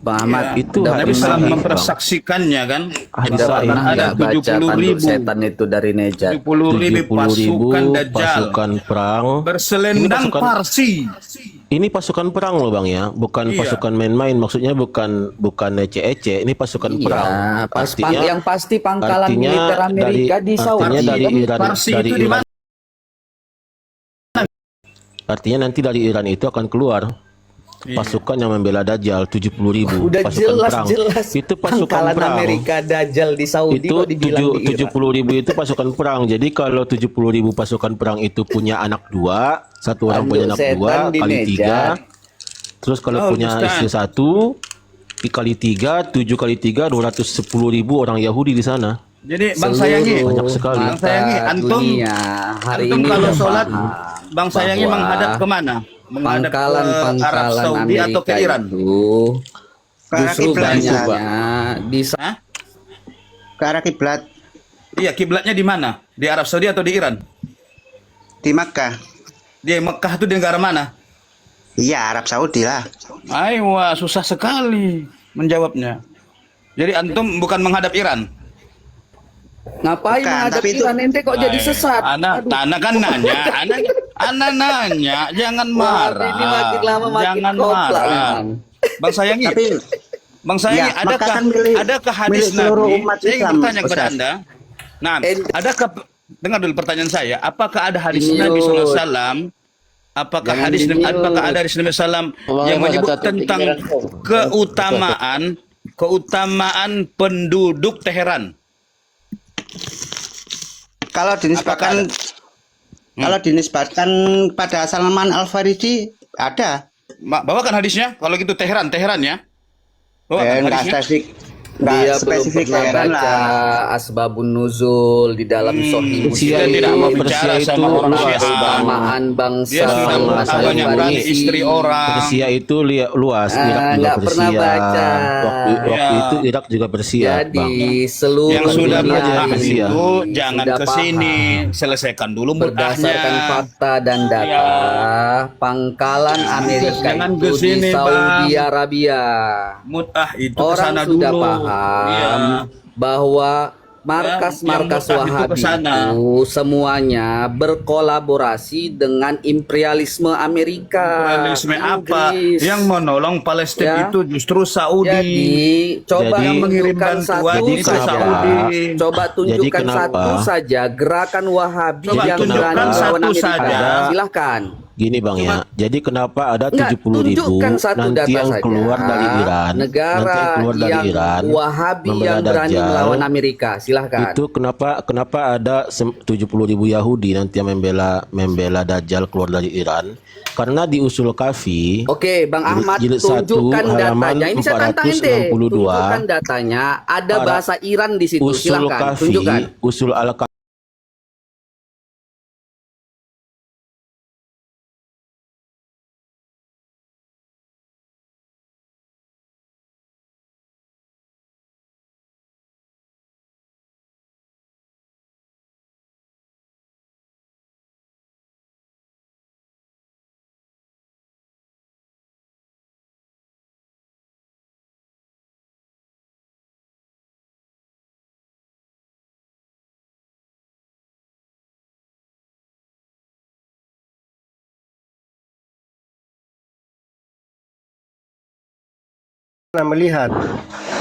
Bang Ahmad, Itu udah Nabi hadis SAW sahih, Bang. mempersaksikannya kan. Hadis udah sahih. pernah Ada nggak baca 70 tanduk ribu setan itu dari Nejat? 70.000 pasukan 70.000 Dajjal pasukan perang. Ini berselendang pasukan Parsi. ini pasukan perang loh Bang ya, bukan Iya. pasukan main-main. Maksudnya bukan ece-ece. Ini pasukan perang. Iya, Artinya yang pasti pangkalan artinya militer Amerika di Saudi. artinya dari kan? Iran, Parsi dari itu di Iran. mana? Artinya nanti dari Iran itu akan keluar pasukan yang membela Dajjal 70.000 Udah pasukan perang. jelas-jelas Itu pasukan pangkalan perang. Amerika Dajjal di Saudi Itu kok dibilang di Iran. 70.000 itu pasukan perang. Jadi kalau 70.000 pasukan perang itu punya anak dua, satu orang Tanduk punya anak setan dua di kali Nejat. tiga. Terus kalau punya Ustaz. istri satu dikali tiga, 7 kali tiga, 210.000 orang Yahudi di sana. Jadi Bang Sayangi, Banyak sekali. Bang Sayangi, antum dunia hari antum ini kalau udah sholat, paham Bang Sayangi bahwa menghadap kemana? Menghadap ke Arab pangkalan-pangkalan Saudi Amerika atau ke Iran? itu Ke arah justru kiblat, banyaknya di Hah? ke arah kiblat Iya, kiblatnya di mana? Di Arab Saudi atau di Iran? di Makkah. Di Mekah itu di negara mana? Iya, Arab Saudi lah. Wah, susah sekali menjawabnya. Jadi antum bukan menghadap Iran? ngapain Bukan, menghadap tapi itu- Iran ente kok jadi sesat? Anak kan nanya, anak nanya, jangan marah. Ini makin lama makin Jangan kopla, marah. memang. Bang Sayangi, Tapi Bang Sayangi, Ya, Makkah adakah kan milik- adakah hadis milik seluruh Nabi? umat Saya ingin Islam, bertanya kepada Ustaz. Anda. Nah, Ent- adakah dengar dulu pertanyaan saya, apakah ada hadis Ini Nabi yuk. SAW? Apakah Jangan hadis diniut. apakah ada hadis Nabi SAW yang menyebut tentang keutamaan penduduk Teheran? kalau dinisbatkan pada Salman Al Farisi ada. Bawakan hadisnya. Kalau gitu Teheran ya. Bawakan Enggak hadisnya. spesifik. Dia Enggak belum spesifik pernah Teheran baca lah. Asbabun Nuzul di dalam Sahih Persia Dia Muslim. tidak mau itu- bicara Persia sama itu orang luas, Syiah. Keutamaan bangsa Dia sudah Bang, mengatakan masalah banyak kali Farisi. istri orang. Persia itu luas, Irak juga nggak pernah Persia. baca. Waktu Ya. itu Irak juga Persia, Jadi Bang. seluruh Yang sudah dunia paham Persia. itu jangan sudah ke sini, paham. selesaikan dulu Berdasarkan mutahnya. fakta dan data, pangkalan Amerika Jangan itu ke sini, di Saudi Bang. Arabia. Mutah itu ke Orang sana sudah dulu. paham Iya. bahwa markas-markas yang mutah itu Wahabi ke sana. itu semuanya berkolaborasi dengan imperialisme Amerika. Imperialisme apa? Inggris. Yang menolong Palestina Ya. itu justru Saudi. Jadi coba Jadi- yang mengirim tunjukkan bantuan satu itu saja. Saudi. Coba tunjukkan kenapa? satu saja gerakan Wahabi Coba yang tunjukkan berani satu melawan Amerika. saja. Silahkan. Gini Bang ya, jadi kenapa ada Enggak, 70.000 tunjukkan satu nanti data yang saja. keluar dari Iran, Negara nanti yang keluar dari yang Iran, Wahabi membela yang berani Dajjal, melawan Amerika. Silahkan. itu kenapa ada 70.000 Yahudi nanti yang membela Dajjal keluar dari Iran? Karena di Usul Kafi, Oke, Bang Ahmad, jilid 1 tunjukkan halaman datanya. Ini saya tantang ente. 462. Tunjukkan datanya. Ada Para- bahasa Iran di situ. Usul Silahkan, Kafi, tunjukkan. Usul Al-Kafi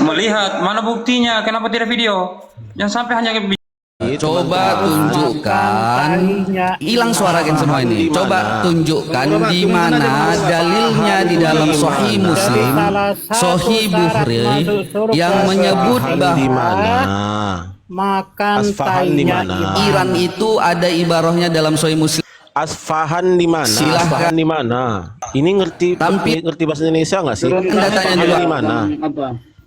Melihat mana buktinya? Kenapa tidak video? Jangan sampai hanya Coba tunjukkan. Hilang suara kan semua ini. Coba tunjukkan di mana dalilnya di dalam Sahih Muslim, Sahih Bukhari yang menyebut di bahwa mana? makan Asfahan di tainya mana? Iran itu ada ibarahnya dalam Sahih Muslim. Asfahan di mana? Silahkan. Asfahan di mana? Ini ngerti bahasa Indonesia nggak sih? Datanya Asfahan dulu. di mana?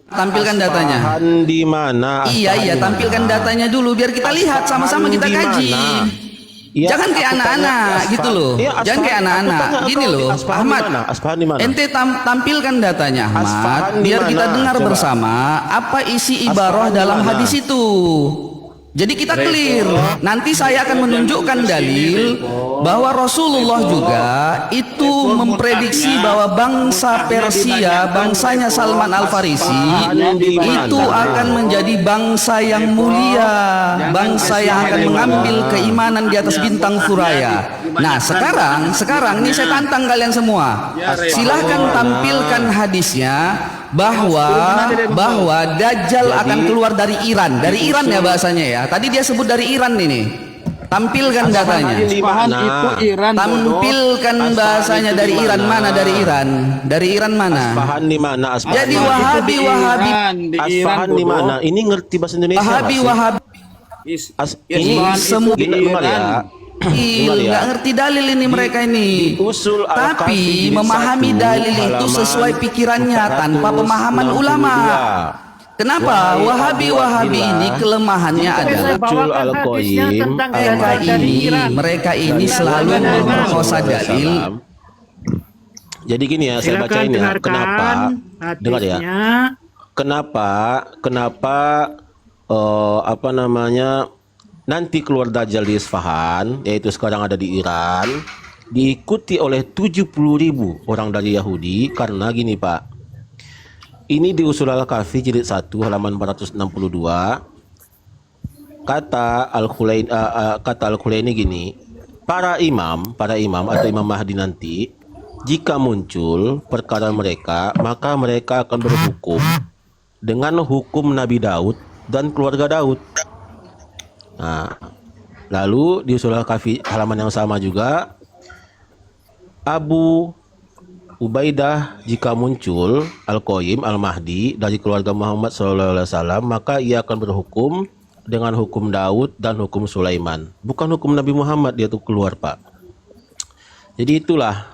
Tampilkan datanya. Asfahan di mana? Iya, Asfahan di tampilkan mana? datanya dulu biar kita lihat sama-sama kita Asfahan di kaji. mana? Iya, Jangan kayak aku tanya anak-anak Asfahan. gitu loh. Iya, Jangan Asfahan. kayak Aku anak-anak. tanya Gini kau, loh, Asfahan di Ahmad. mana? Asfahan di mana? Ente tampilkan datanya, Asfahan Ahmad, di biar kita mana? dengar Coba. bersama apa isi ibarah Asfahan di dalam mana? hadis itu. Jadi kita clear. Nanti saya akan menunjukkan dalil bahwa Rasulullah juga itu memprediksi bahwa bangsa Persia, bangsanya Salman Al-Farisi itu akan menjadi bangsa yang mulia, bangsa yang akan mengambil keimanan di atas bintang Suraya. Nah, sekarang ini saya tantang kalian semua. Silahkan tampilkan hadisnya bahwa Dajjal akan keluar dari Iran. Dari Iran ya bahasanya ya. Tadi dia sebut dari Iran ini. Tampilkan datanya. Isfahan itu Iran. Tampilkan bahasanya dari Iran. Mana dari Iran? Dari Iran mana? Asfahan di mana? Asfahan Jadi di mana? Wahabi Asfahan di mana? Ini ngerti bahasa Indonesia Wahabi nggak sih? Ini semua dengar ya. nggak ngerti dalil ini mereka ini. Usul Al-Kafi Tapi jilid memahami 1, dalil itu halaman sesuai pikirannya tanpa pemahaman ulama. 162. Kenapa Wahabi ini kelemahannya adalah Muncul Al-Qayyim mereka ini selalu memperkosa dalil. Jadi gini ya, saya bacain ya. Kenapa? Dengar ya. Kenapa apa namanya? Nanti keluar Dajjal di Isfahan, yaitu sekarang ada di Iran, diikuti oleh 70.000 orang dari Yahudi. Karena gini Pak, ini di Usul Al-Kafi jilid 1 halaman 462, kata Al-Khulaini gini, para imam atau Imam Mahdi nanti jika muncul perkara mereka, maka mereka akan berhukum dengan hukum Nabi Daud dan keluarga Daud. Nah, lalu di Usul Al-Kafi halaman yang sama juga, Abu Ubaidah jika muncul Al-Qayyim Al-Mahdi dari keluarga Muhammad SAW, maka ia akan berhukum dengan hukum Daud dan hukum Sulaiman, bukan hukum Nabi Muhammad. Dia tuh keluar Pak. Jadi itulah